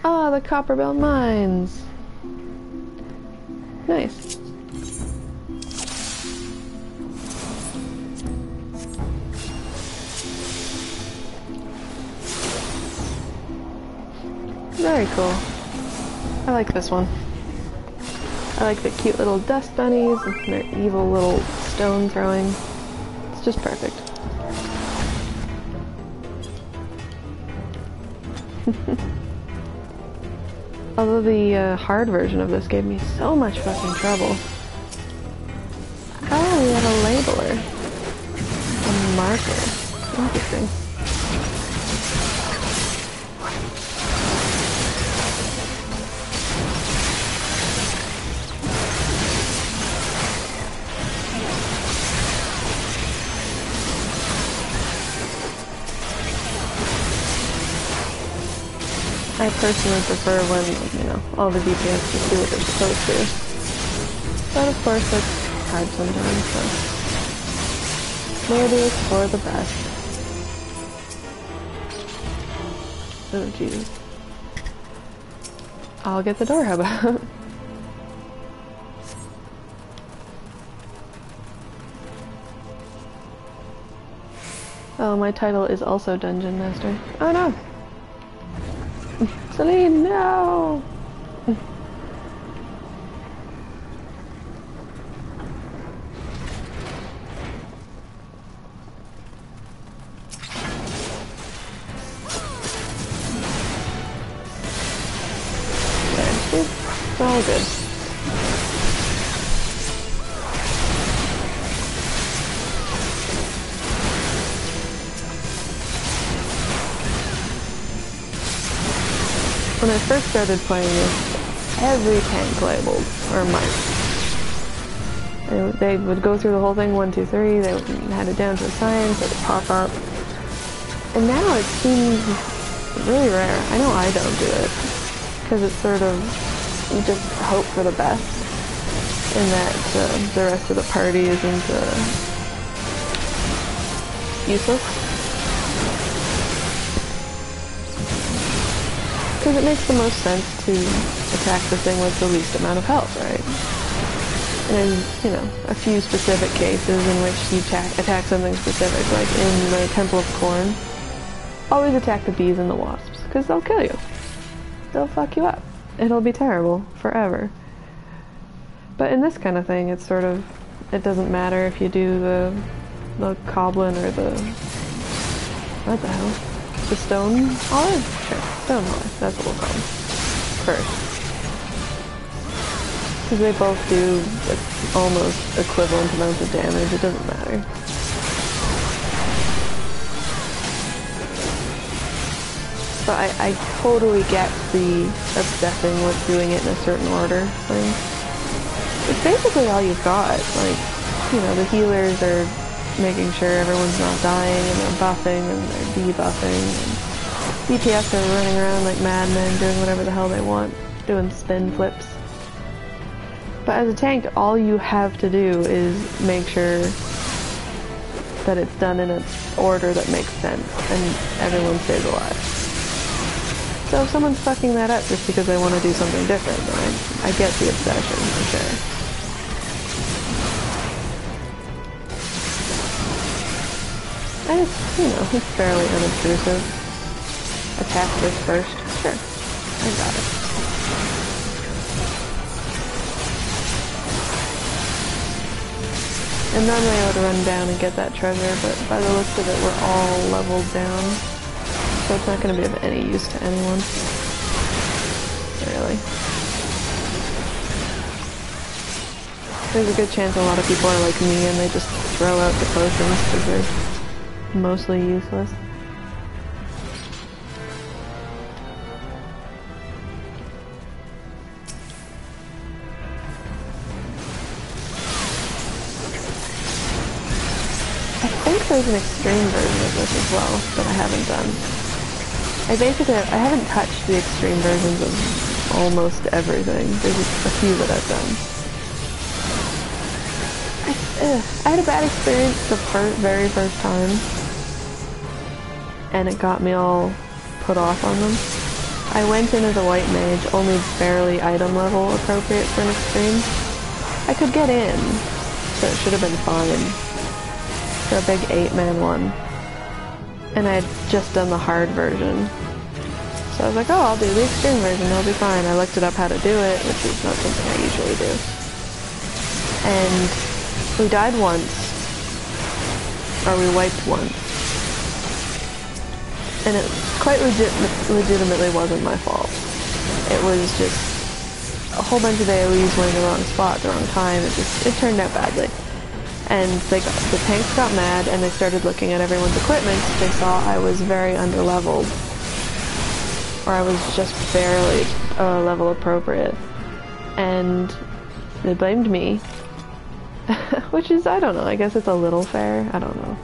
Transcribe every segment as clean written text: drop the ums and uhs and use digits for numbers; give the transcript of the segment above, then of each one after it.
Ah, the Copperbell mines. Nice. Very cool. I like this one. I like the cute little dust bunnies and their evil little stone throwing. It's just perfect. Although the hard version of this gave me so much fucking trouble. Oh, we have a labeler. A marker. Interesting. I personally prefer when, you know, all the DPS just do what they're supposed to. But of course, it's hard sometimes, so maybe it's for the best. Oh, Jesus. I'll get the door, how about? Oh, my title is also Dungeon Master. Oh no! Celine, no! It's all good. When I first started playing this, every tank labeled, or marked. They would go through the whole thing, 1, 2, 3, they had it down to a science, it would pop up. And now it seems really rare. I know I don't do it, because it's sort of, you just hope for the best, in that the rest of the party isn't useless. Because it makes the most sense to attack the thing with the least amount of health, right? And in, you know, a few specific cases in which you attack something specific, like in the Temple of Corn, always attack the bees and the wasps, because they'll kill you. They'll fuck you up. It'll be terrible, forever. But in this kind of thing, it's sort of, it doesn't matter if you do the Goblin or the, what the hell? The Stone Olive? Sure, Stone Olive, that's what we'll call them. First. Because they both do almost equivalent amounts of damage, it doesn't matter. But I totally get the obsessing with doing it in a certain order thing. It's basically all you've got. Like, you know, the healers are making sure everyone's not dying, and they're buffing, and they're debuffing, and DPS are running around like madmen doing whatever the hell they want, doing spin flips. But as a tank, all you have to do is make sure that it's done in an order that makes sense, and everyone stays alive. So if someone's fucking that up just because they want to do something different, then I get the obsession, for sure. And it's, you know, it's fairly unobtrusive. Attack this first. Sure. I got it. And normally I would run down and get that treasure, but by the looks of it, we're all leveled down. So it's not going to be of any use to anyone. Really. There's a good chance a lot of people are like me and they just throw out the potions because they're mostly useless. I think there's an extreme version of this as well that I haven't done. I haven't touched the extreme versions of almost everything. There's a few that I've done. I had a bad experience the very first time, and it got me all put off on them. I went in as a white mage, only barely item level appropriate for an extreme. I could get in, so it should have been fine for a big 8-man one. And I had just done the hard version. So I was like, oh, I'll do the extreme version, it'll be fine. I looked it up how to do it, which is not something I usually do. And we died once, or we wiped once. And it quite legitimately wasn't my fault. It was just a whole bunch of AoEs went in the wrong spot at the wrong time. It turned out badly. And the tanks got mad and they started looking at everyone's equipment. They saw I was very underleveled. Or I was just barely level appropriate. And they blamed me. Which is, I don't know, I guess it's a little fair. I don't know.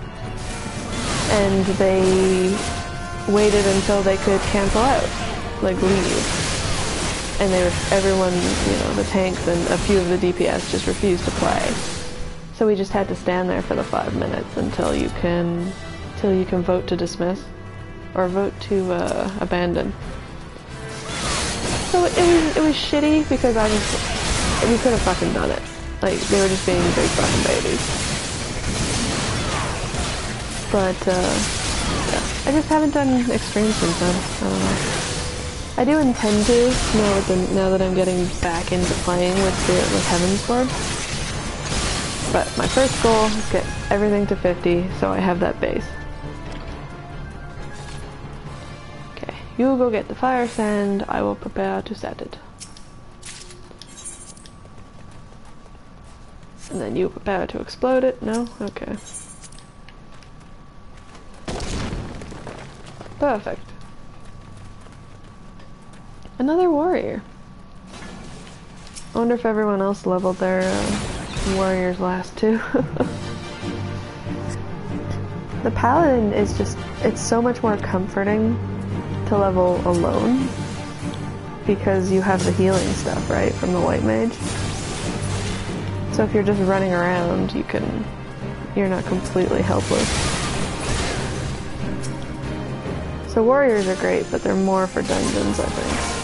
And they waited until they could cancel out. Like, leave. And everyone, you know, the tanks and a few of the DPS just refused to play. So we just had to stand there for the 5 minutes until you can vote to dismiss or vote to abandon. So it was shitty because we could have fucking done it. Like, they were just being big fucking babies. But yeah, I just haven't done extreme since then. I don't know. I do intend to now that I'm getting back into playing with Heavensward. But my first goal is get everything to 50, so I have that base. Okay, you will go get the fire sand, I will prepare to set it. And then you prepare to explode it? No? Okay. Perfect. Another warrior. I wonder if everyone else leveled their warriors last too. The paladin is just, it's so much more comforting to level alone because you have the healing stuff, right, from the white mage. So if you're just running around, you're not completely helpless. So warriors are great, but they're more for dungeons, I think.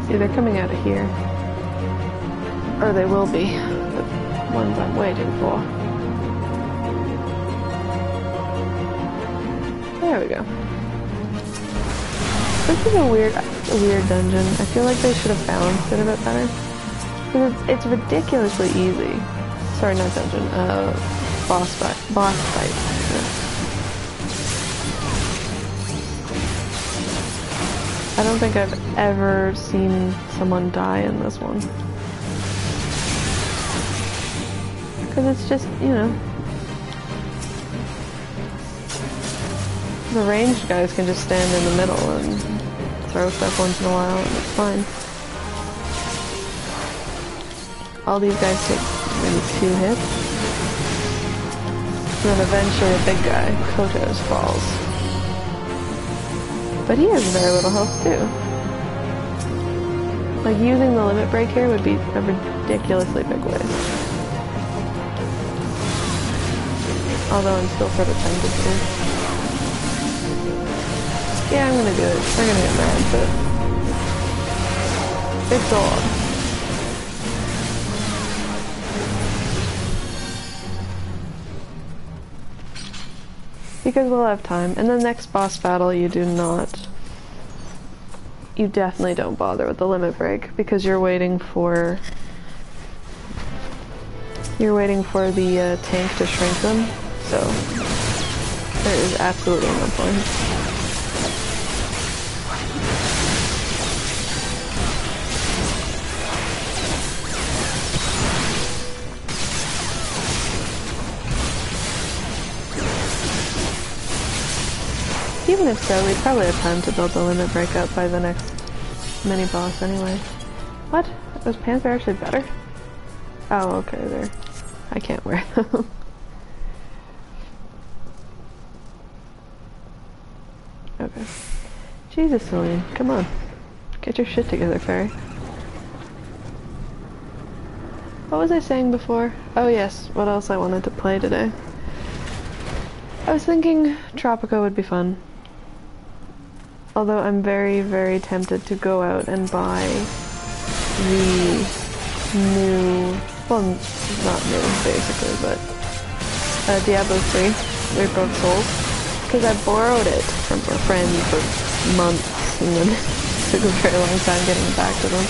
See, they're coming out of here. Or they will be. The ones I'm waiting for. There we go. This is a weird dungeon. I feel like they should have balanced it a bit better. Because it's ridiculously easy. Sorry, not dungeon. Boss fight. Yeah. I don't think I've ever seen someone die in this one. Because it's just, you know, the ranged guys can just stand in the middle and throw stuff once in a while and it's fine. All these guys take maybe 2 hits. And then eventually a big guy, Kotos, falls. But he has very little health too. Like, using the limit break here would be a ridiculously big waste. Although I'm still sort of tempted to. Yeah, I'm gonna do it. They're gonna get mad, but big sword. Because we'll have time. And the next boss battle you definitely don't bother with the limit break because you're waiting for the tank to shrink them. So there is absolutely no point. Even if so, we'd probably have time to build the limit break up by the next mini-boss anyway. What? Those pants are actually better? Oh, okay, there. I can't wear them. Okay. Jesus, Celine, come on. Get your shit together, Fairy. What was I saying before? Oh yes, what else I wanted to play today. I was thinking Tropico would be fun. Although I'm very, very tempted to go out and buy the new, well, not new basically, but Diablo 3, Reaper of Souls, because I borrowed it from a friend for months and then it took a very long time getting back to them.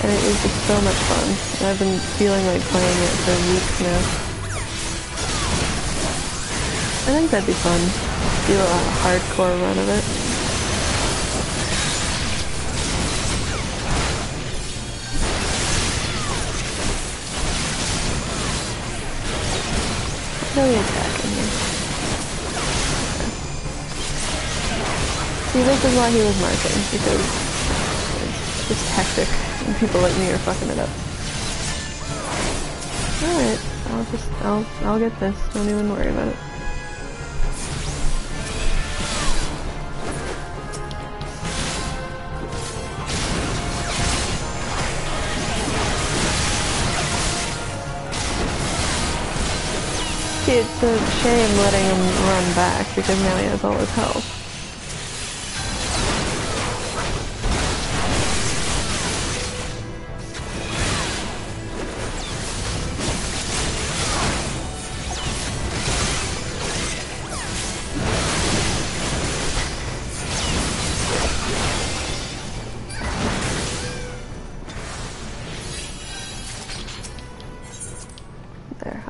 And it was just so much fun. And I've been feeling like playing it for weeks now. I think that'd be fun. Do a hardcore run of it. Really attacking me. Okay. See, this is why he was marking, because it's just hectic. And people like me are fucking it up. Alright, I'll get this. Don't even worry about it. See, it's a shame letting him run back, because now he has all his health.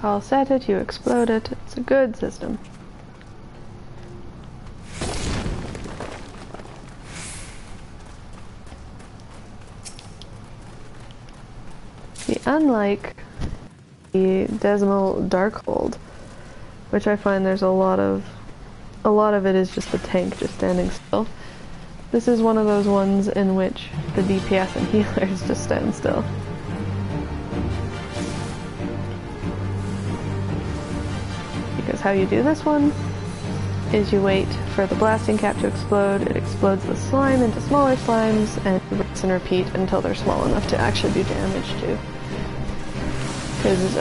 I'll set it, you explode it. It's a good system. See, unlike the Decimal Darkhold, which I find there's a lot of it is just the tank just standing still. This is one of those ones in which the DPS and healers just stand still. Because how you do this one is you wait for the blasting cap to explode, it explodes the slime into smaller slimes, and rinse and repeat until they're small enough to actually do damage to. Because,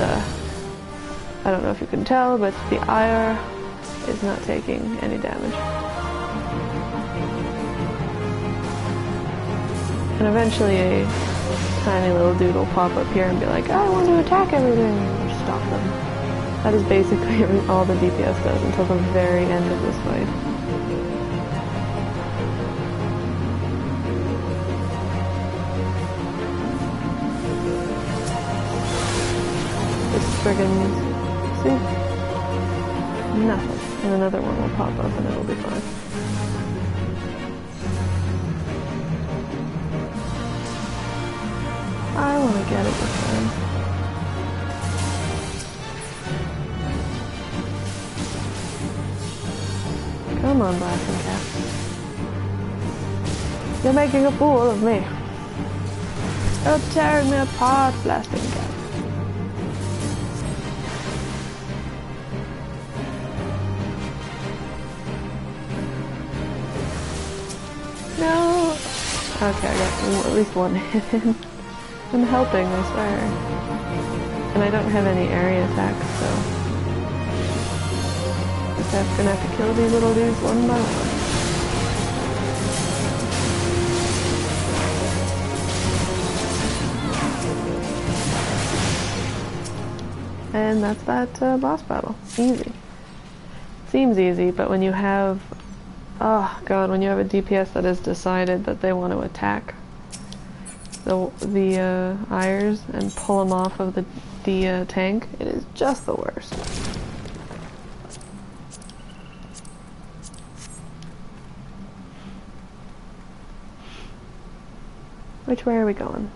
I don't know if you can tell, but the IR is not taking any damage. And eventually a tiny little dude will pop up here and be like, I want to attack everything, and stop them. That is basically all the DPS does until the very end of this fight. This friggin' see? Nothing. And another one will pop up and it'll be fine. I wanna get it this time. Come on, blasting cap. You're making a fool of me. You're tearing me apart, blasting cap. No! Okay, I got at least one hit in. I'm helping, I swear. And I don't have any area attacks, so... I'm gonna have to kill these little dudes one by one. And that's that boss battle. Easy. Seems easy, but when you have... Oh god, when you have a DPS that has decided that they want to attack the Ayers and pull them off of the tank, it is just the worst. Which way are we going?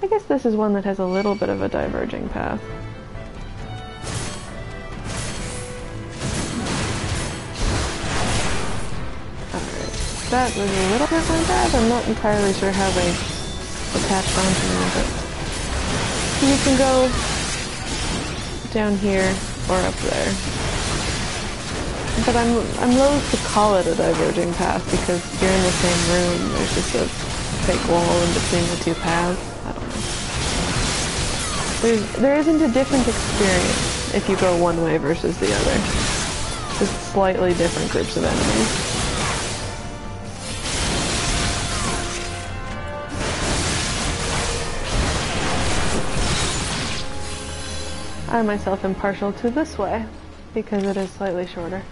I guess this is one that has a little bit of a diverging path. Alright, that was a little bit my bad. I'm not entirely sure how they attached onto me, but you can go down here or up there. But I'm loath to call it a diverging path because you're in the same room. There's just a fake wall in between the two paths. I don't know. There isn't a different experience if you go one way versus the other. Just slightly different groups of enemies. I myself am partial to this way because it is slightly shorter.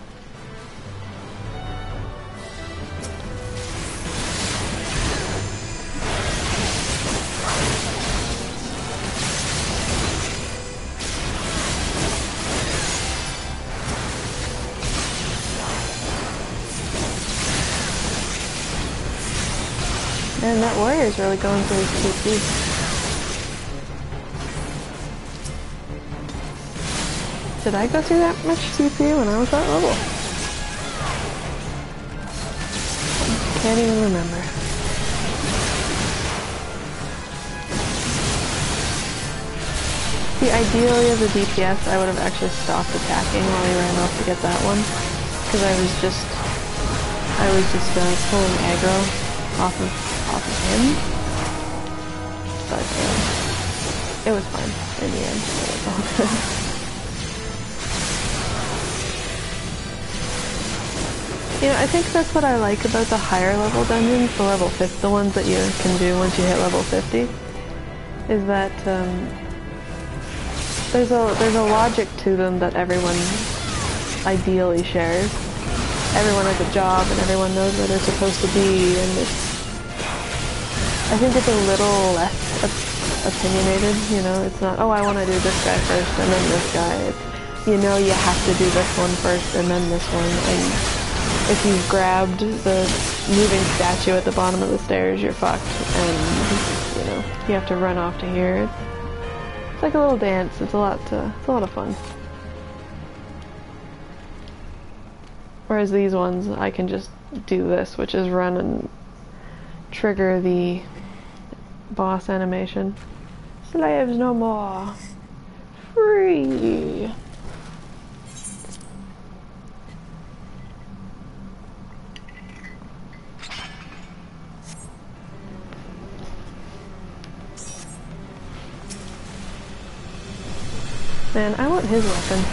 And that warrior's really going for his TP. Did I go through that much TP when I was that level? Can't even remember. See, ideally as a DPS, I would have actually stopped attacking while he ran off to get that one, because I was just pulling aggro off of him. But it was fine in the end. It was all good. You know, I think that's what I like about the higher level dungeons, the level 50, the ones that you can do once you hit level 50, is that there's a logic to them that everyone ideally shares. Everyone has a job and everyone knows where they're supposed to be, and I think it's a little less opinionated, you know, it's not, oh, I want to do this guy first and then this guy. It's, you know, you have to do this one first and then this one, and if you've grabbed the moving statue at the bottom of the stairs, you're fucked, and, you know, you have to run off to here. It's like a little dance. It's a lot of fun. Whereas these ones, I can just do this, which is run and trigger the boss animation. Slaves no more. Free. Man, I want his weapon.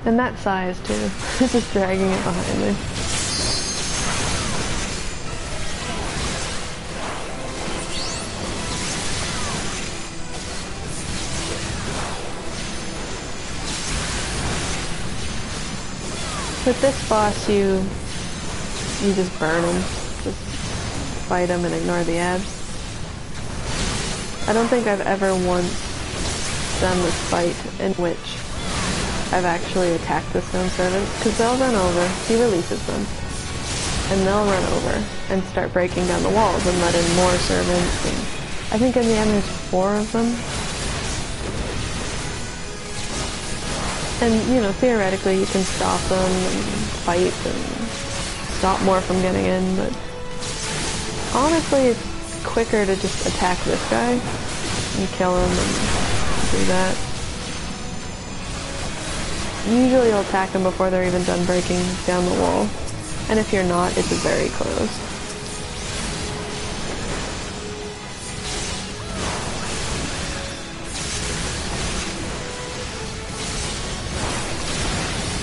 And that size, too. Just dragging it behind me. With this boss, you just burn him. Just fight him and ignore the abs. I don't think I've ever once done this fight in which I've actually attacked the stone servants, because they'll run over, he releases them, and they'll run over and start breaking down the walls and let in more servants, and I think in the end there's 4 of them. And, you know, theoretically you can stop them and fight and stop more from getting in, but honestly it's quicker to just attack this guy and kill him and do that. Usually you'll attack them before they're even done breaking down the wall. And if you're not, it's very close.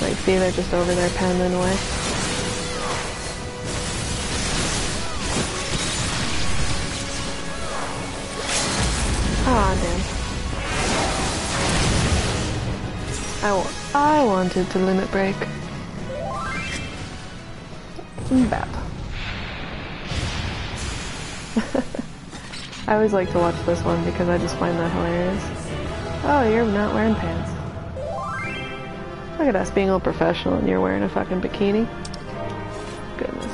Like, see, they're just over there pounding away. Ah, damn. I wanted to limit break. Bap. I always like to watch this one because I just find that hilarious. Oh, you're not wearing pants. Look at us being all professional and you're wearing a fucking bikini. Goodness.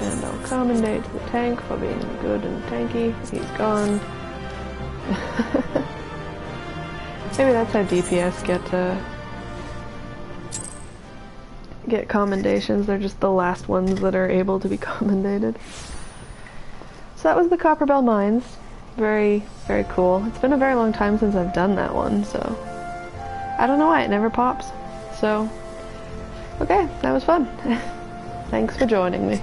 And I'll commendate the tank for being good and tanky. He's gone. Maybe that's how DPS get commendations. They're just the last ones that are able to be commendated. So that was the Copperbell Mines. Very, very cool. It's been a very long time since I've done that one, so I don't know why it never pops. So, okay, that was fun. Thanks for joining me.